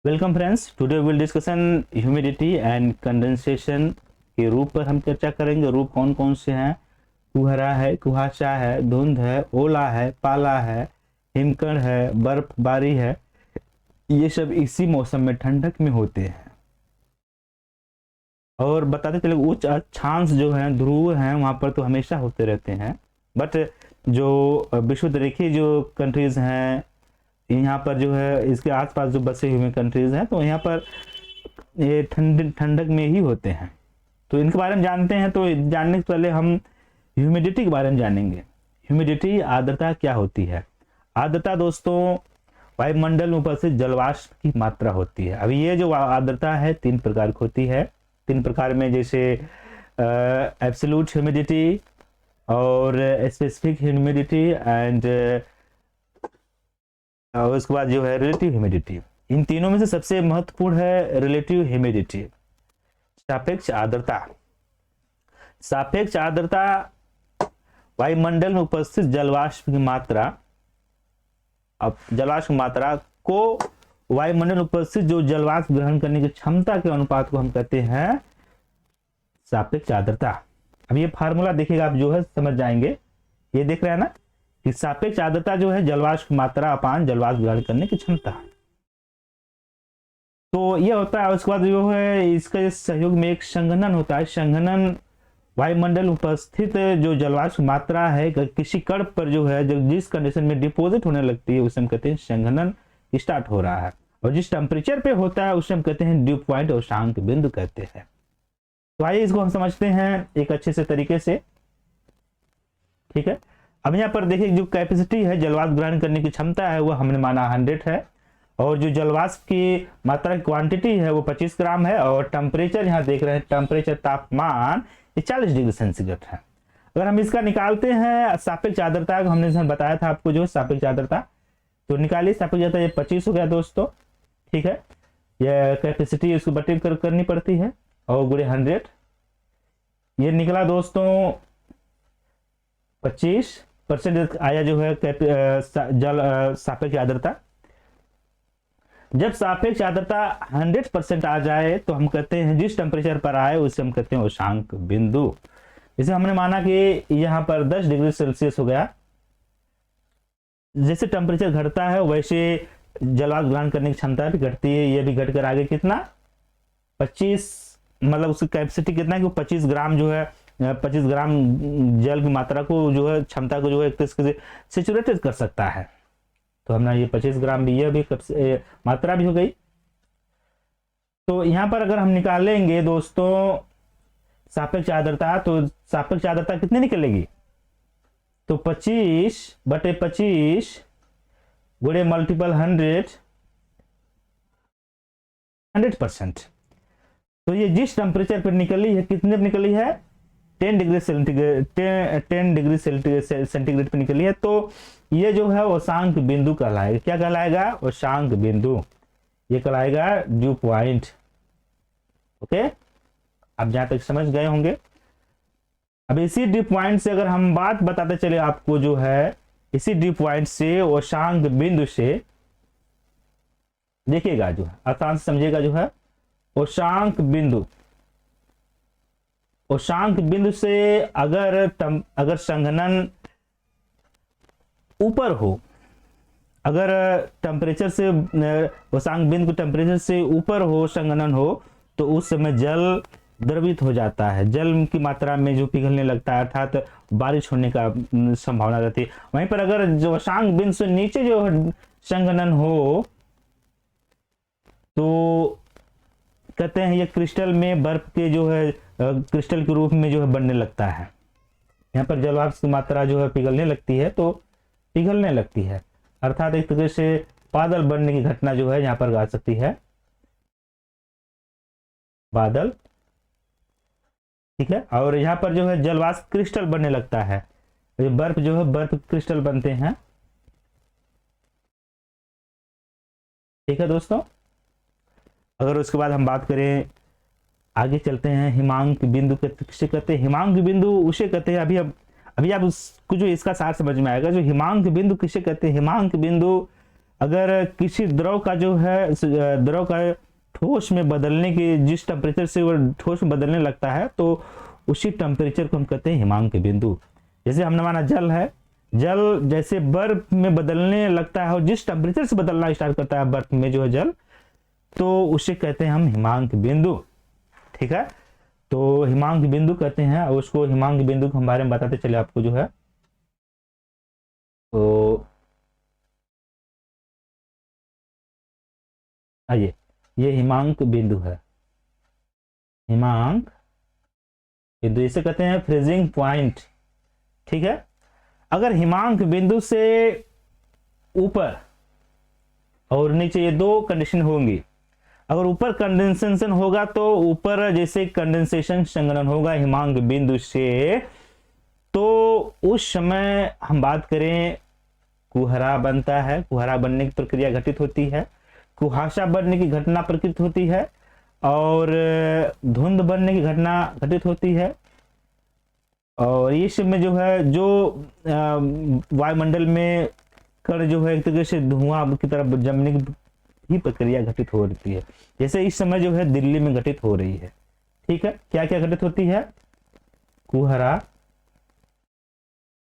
Welcome friends, today will discussion humidity and condensation के रूप पर हम चर्चा करेंगे। रूप कौन कौन से हैं? कुहरा है, कुहासा है, धुंध है, ओला है, पाला है, हिमकण है, बर्फबारी है। ये सब इसी मौसम में ठंडक में होते हैं। और बताते चले उच्च अक्षांश जो है ध्रुव हैं वहां पर तो हमेशा होते रहते हैं। बट जो विषुवत रेखीय जो कंट्रीज हैं यहाँ पर जो है इसके आसपास जो बसे हुए कंट्रीज हैं तो यहाँ पर ये ठंडक में ही होते हैं। तो इनके बारे में जानते हैं। तो जानने से पहले हम ह्यूमिडिटी के बारे में जानेंगे। ह्यूमिडिटी आर्द्रता क्या होती है? आर्द्रता दोस्तों वायुमंडल में उपस्थित जलवाष्प की मात्रा होती है। अभी ये जो आर्द्रता है 3 प्रकार की होती है। 3 प्रकार में जैसे एब्सोल्यूट ह्यूमिडिटी और स्पेसिफिक ह्यूमिडिटी एंड और उसके बाद जो है रिलेटिव ह्यूमिडिटी। इन तीनों में से सबसे महत्वपूर्ण है रिलेटिव ह्यूमिडिटी, सापेक्ष आर्द्रता। सापेक्ष आर्द्रता वायुमंडल में उपस्थित जलवाष्प की मात्रा, अब जलवाष्प की मात्रा को वायुमंडल में उपस्थित जो जलवाष्प ग्रहण करने की क्षमता के अनुपात को हम कहते हैं सापेक्ष आर्द्रता। अब ये फार्मूला देखिएगा आप जो है समझ जाएंगे। ये देख रहे हैं ना कि सापेक्ष आर्द्रता जो है जलवाष्प मात्रा अपान जलवाष्प ग्रहण करने की क्षमता। तो ये होता है। उसके बाद जो है इसका सहयोग में एक संघनन होता है। संघनन वायुमंडल उपस्थित जो जलवाष्प मात्रा है किसी कण पर जो है जब जिस कंडीशन में डिपोजिट होने लगती है उसे हम कहते हैं संघनन स्टार्ट हो रहा है। और जिस टेम्परेचर पे होता है उसे हम कहते हैं ड्यू पॉइंट और शांक बिंदु कहते हैं। तो आइए इसको हम समझते हैं एक अच्छे से तरीके से। ठीक है, अब यहाँ पर देखिए जो कैपेसिटी है जलवाष्प ग्रहण करने की क्षमता है वो हमने माना 100 है। और जो जलवाष्प की मात्रा की क्वांटिटी है वो 25 ग्राम है। और टेम्परेचर यहाँ देख रहे हैं, टेम्परेचर तापमान 40 डिग्री सेंटीग्रेड है। अगर हम इसका निकालते हैं सापेक्ष आर्द्रता, हमने बताया था आपको जो सापेक्ष आर्द्रता, तो निकालिए सापेक्ष आर्द्रता। ये 25 हो गया दोस्तों। ठीक है, यह कैपेसिटी इसको बटे करनी पड़ती है और गुणे 100। ये निकला दोस्तों 25% आया जो है जल सापेक्ष आर्द्रता। जब सापेक्ष आर्द्रता 100% आ जाए तो हम कहते हैं जिस टेम्परेचर पर आए उसे हम कहते हैं उष्मांक बिंदु। जैसे हमने माना कि यहाँ पर 10 डिग्री सेल्सियस हो गया। जैसे टेम्परेचर घटता है वैसे जलवाष्प ग्रहण करने की क्षमता भी घटती है। ये भी घटकर आगे कितना 25, मतलब उसकी कैपेसिटी कितना है कि 25 ग्राम जो है 25 ग्राम जल की मात्रा को जो है क्षमता को जो है एक तरीके से सेचुरेटेड कर सकता है। तो हमने ये 25 ग्राम भी, यह भी मात्रा भी हो गई। तो यहाँ पर अगर हम निकालेंगे दोस्तों सापेक्ष आर्द्रता, तो सापेक्ष आर्द्रता कितनी निकलेगी? तो 25/25 गुणे मल्टीपल 100%। तो ये जिस टेम्परेचर पर निकली है कितने पर निकली है 10 डिग्री सेंटीग्रेड पे निकली है। तो ये जो है उष्मांक बिंदु कहलाएगा। क्या कहलाएगा? उष्मांक बिंदु। ये कहलाएगा ड्यू पॉइंट। ओके, अब जहां तक समझ गए होंगे। अब इसी ड्यू पॉइंट से अगर हम बात बताते चले आपको जो है, इसी ड्यू पॉइंट से उष्मांक बिंदु से देखिएगा जो है आसान से समझिएगा जो है उष्मांक बिंदु। उष्मांक बिंदु से अगर संघनन ऊपर हो, अगर टेम्परेचर से उष्मांक बिंदु टेम्परेचर से ऊपर हो, संघनन हो, तो उस समय जल द्रवित हो जाता है। जल की मात्रा में जो पिघलने लगता है अर्थात बारिश होने का संभावना रहती है। वहीं पर अगर जो उष्मांक बिंदु से नीचे जो संघनन हो तो कहते हैं ये क्रिस्टल में बर्फ के जो है क्रिस्टल के रूप में जो है बनने लगता है। यहाँ पर जलवाष्प की मात्रा जो है पिघलने लगती है, तो पिघलने लगती है अर्थात एक तरह से बादल बनने की घटना जो है यहाँ पर आ सकती है, बादल। ठीक है, और यहाँ पर जो है जलवाष्प क्रिस्टल बनने लगता है। बर्फ जो है बर्फ क्रिस्टल बनते हैं। ठीक है दोस्तों, अगर उसके बाद हम बात करें आगे चलते हैं हिमांक बिंदु किसे कहते हैं? हिमांक बिंदु उसे कहते हैं। अभी आप उसको जो इसका सार समझ में आएगा। जो हिमांक बिंदु किसे कहते हैं? हिमांक बिंदु अगर किसी द्रव का जो है द्रव का ठोस में बदलने की जिस टेम्परेचर से वो ठोस में बदलने लगता है तो उसी टेम्परेचर को हम कहते हैं हिमांक बिंदु। जैसे हमने माना जल है, जल जैसे बर्फ में बदलने लगता है और जिस टेम्परेचर से बदलना स्टार्ट करता है बर्फ में जो है जल, तो उसे कहते हैं हम हिमांक बिंदु। ठीक है, तो हिमांक बिंदु कहते हैं और उसको हिमांक बिंदु के बारे में बताते चले आपको जो है। तो आइए, ये हिमांक बिंदु है, हिमांक बिंदु इसे कहते हैं फ्रीजिंग पॉइंट। ठीक है, अगर हिमांक बिंदु से ऊपर और नीचे ये दो कंडीशन होंगी। अगर ऊपर कंडेंसेशन होगा तो ऊपर जैसे कंडेंसेशन संघनन होगा हिमांक बिंदु से, तो उस समय हम बात करें कुहरा बनता है, कुहरा बनने की प्रक्रिया घटित होती है, कुहासा बनने की घटना प्रकृत होती है और धुंध बनने की घटना घटित होती है। और इस में जो है जो वायुमंडल में कण जो है एक तरीके से धुआं की तरफ जमने की ही प्रक्रिया घटित हो रही है, जैसे इस समय जो है दिल्ली में घटित हो रही है। ठीक है, क्या क्या घटित होती है? कुहरा,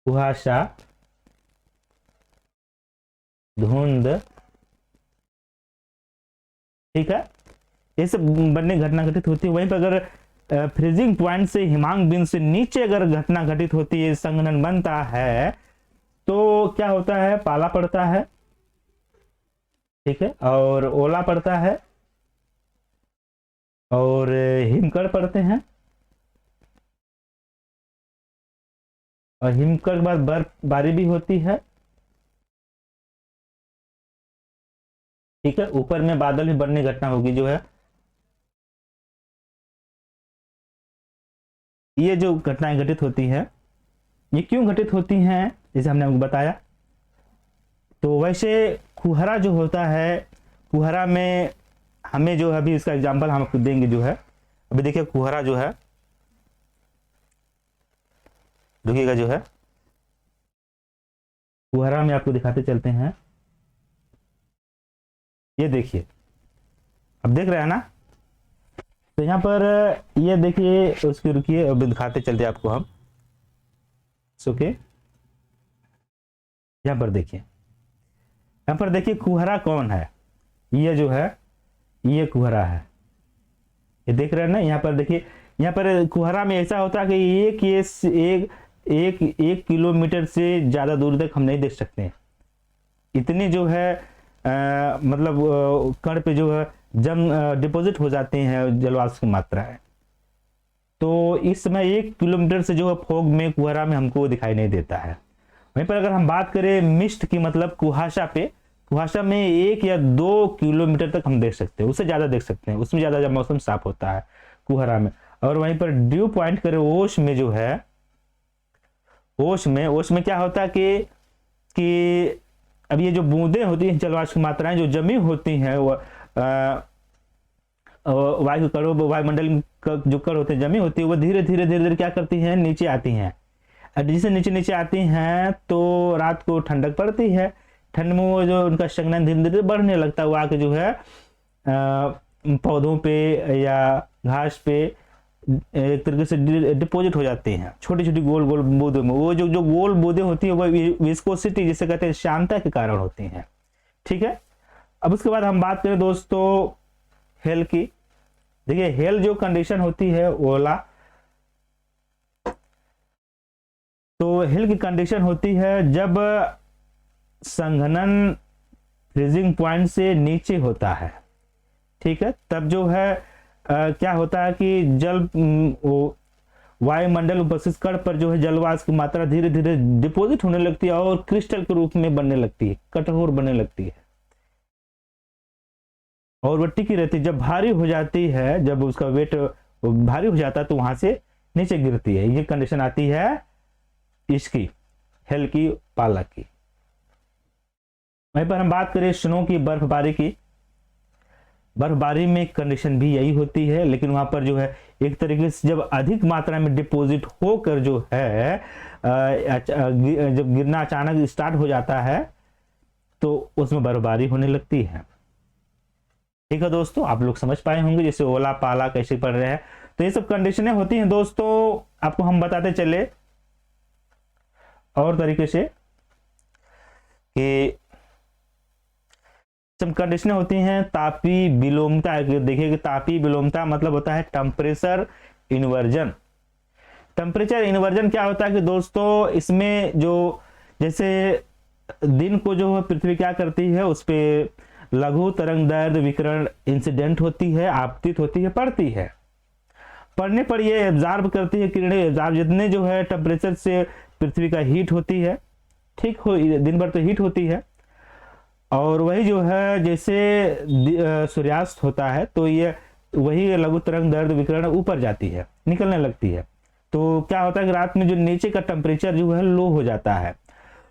कुहासा, धुंध। ठीक है, ये सब बनने घटना घटित होती है। वहीं पर अगर फ्रीजिंग पॉइंट से हिमांक बिंदु से नीचे अगर घटना घटित होती है, संघनन बनता है, तो क्या होता है? पाला पड़ता है, ठीक है, और ओला पड़ता है और हिमकड़ पड़ते हैं और हिमकड़ के बाद बर्फबारी भी होती है। ठीक है, ऊपर में बादल भी बनने घटना होगी जो है। ये जो घटनाएं घटित होती है, ये क्यों घटित होती हैं जैसे हमने आपको बताया। तो वैसे कुहरा जो होता है, कुहरा में हमें जो है अभी इसका एग्जांपल हम आपको देंगे जो है। अभी देखिए कुहरा जो है, देखिएगा जो है कुहरा में आपको दिखाते चलते हैं। ये देखिए, अब देख रहे हैं ना, तो यहाँ पर ये देखिए, उसकी रुकिए अब दिखाते चलते आपको हम। ओके, यहाँ पर देखिए, यहाँ पर देखिए कुहरा कौन है? ये जो है ये कुहरा है, ये देख रहे हैं ना। यहाँ पर देखिए, यहाँ पर कुहरा में ऐसा होता है कि एक किलोमीटर से ज्यादा दूर तक हम नहीं देख सकते हैं। इतनी जो है मतलब कण पे जो है डिपॉजिट हो जाते हैं जलवाष्प की मात्राएं। तो इस समय 1 किलोमीटर से जो है फॉग में, कुहरा में हमको दिखाई नहीं देता है। वहीं पर अगर हम बात करें मिस्ट की, मतलब कुहासा पे, कुहासा में 1 या 2 किलोमीटर तक हम देख सकते हैं, उससे ज्यादा देख सकते हैं, उसमें ज्यादा जब मौसम साफ होता है कुहरा में। और वहीं पर ड्यू पॉइंट करें ओश में जो है, ओश में क्या होता है कि अब ये जो बूंदे होती हैं, जलवाष्प की मात्राएं जो जमी होती हैं, वो वायुमंडल जो कण होते हैं जमी होती है, वो धीरे धीरे क्या करती हैं? नीचे आती हैं। जैसे नीचे आती हैं तो रात को ठंडक पड़ती है, ठंड में वो जो उनका संघनन धीरे धीरे बढ़ने लगता है, वो आके जो है पौधों पे या घास पे एक तरीके से डिपॉजिट हो जाते हैं, छोटी छोटी गोल गोल बूंदों में। वो जो गोल बूंदें होती है वो विस्कोसिटी जिसे कहते हैं श्यानता के कारण होती हैं। ठीक है, अब उसके बाद हम बात करें दोस्तों हेल की। देखिए हेल जो कंडीशन होती है, ओला, तो हेल की कंडीशन होती है जब संघनन फ्रीजिंग पॉइंट से नीचे होता है। ठीक है, तब जो है क्या होता है कि जल वायुमंडल उपस्थित कण पर जो है जलवाष्प की मात्रा धीरे धीरे डिपॉजिट होने लगती है और क्रिस्टल के रूप में बनने लगती है, कठोर बनने लगती है और वो टिकी रहती है। जब भारी हो जाती है, जब उसका वेट भारी हो जाता है तो वहां से नीचे गिरती है। ये कंडीशन आती है इसकी, हेल की, पाला की। वहीं पर हम बात करें स्नो की, बर्फबारी की। बर्फबारी में कंडीशन भी यही होती है, लेकिन वहां पर जो है एक तरीके से जब अधिक मात्रा में डिपॉजिट होकर जो है जब गिरना अचानक स्टार्ट हो जाता है तो उसमें बर्फबारी होने लगती है। ठीक है दोस्तों, आप लोग समझ पाए होंगे जैसे ओला पाला कैसे पड़ रहे हैं। तो ये सब कंडीशनें होती हैं दोस्तों, आपको हम बताते चले और तरीके से कि सब कंडीशनें होती हैं। तापी विलोमता, देखिए कि तापी विलोमता मतलब होता है टेम्परेचर इन्वर्जन। टेम्परेचर इन्वर्जन क्या होता है कि दोस्तों इसमें जो जैसे दिन को जो पृथ्वी क्या करती है, उस पे लघु तरंग दैर्ध्य विकिरण इंसिडेंट होती है, आपतित होती है, पड़ती है। पड़ने पर ये एब्जॉर्ब करती है किरणें, एब्जॉर्ब जितने जो है टेम्परेचर से पृथ्वी का हीट होती है, ठीक हो दिन भर तो हीट होती है, और वही जो है जैसे सूर्यास्त होता है तो ये वही लघु तरंग दैर्ध्य विकिरण ऊपर जाती है, निकलने लगती है। तो क्या होता है कि रात में जो नीचे का टेम्परेचर जो है लो हो जाता है।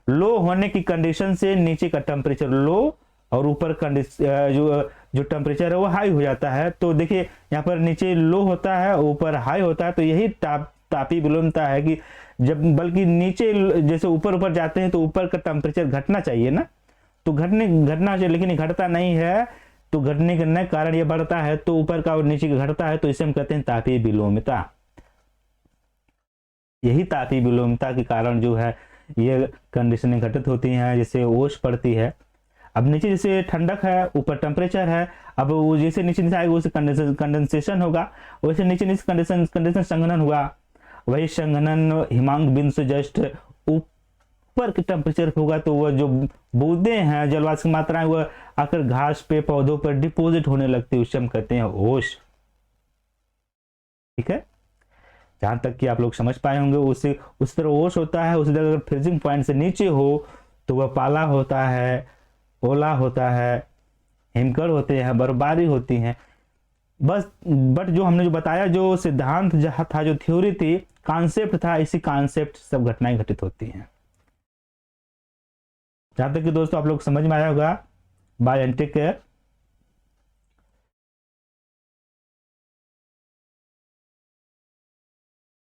लो होने की कंडीशन से नीचे का टेम्परेचर लो और ऊपर जो टेम्परेचर है वो हाई हो जाता है। तो देखिए यहाँ पर नीचे लो होता है, ऊपर हाई होता है, तो यही तापी विलोमता है कि जब बल्कि नीचे जैसे ऊपर ऊपर जाते हैं तो ऊपर का टेम्परेचर घटना चाहिए ना, तो घटना चाहिए, लेकिन घटता नहीं है। तो घटने के कारण ये बढ़ता है, तो ऊपर का और नीचे का घटता है, तो इसे हम कहते हैं तापी विलोमता। यही तापी विलोमता के कारण जो है ये कंडीशनें घटित होती हैं, जैसे ओस पड़ती है। अब नीचे जैसे ठंडक है, ऊपर टेम्परेचर है, अब वो जैसे नीचे नीचे आएगा वैसे कंडेंसेशन होगा, वैसे नीचे नीचे कंडेंसेशन संघनन हुआ, वही संघनन हिमांक बिंदु से जस्ट ऊपर के टेम्परेचर होगा, तो वह जो बूंदे हैं जलवाष्प की मात्राएं वह आकर घास पे पौधों पर डिपोजिट होने लगती है, उसे हम कहते हैं ओस। ठीक है, जहां तक कि आप लोग समझ पाए होंगे उस तरह ओस होता है। उसी तरह अगर फ्रीजिंग पॉइंट से नीचे हो तो वह पाला होता है, ओला होता है, हिमकड़ होते हैं, बर्फबारी होती है। बस बट जो हमने जो बताया, जो सिद्धांत जहां था, जो थ्योरी थी, कॉन्सेप्ट था, इसी कॉन्सेप्ट सब घटनाएं घटित होती हैं। जहां तक कि दोस्तों आप लोग समझ में आया होगा। Bye and take care.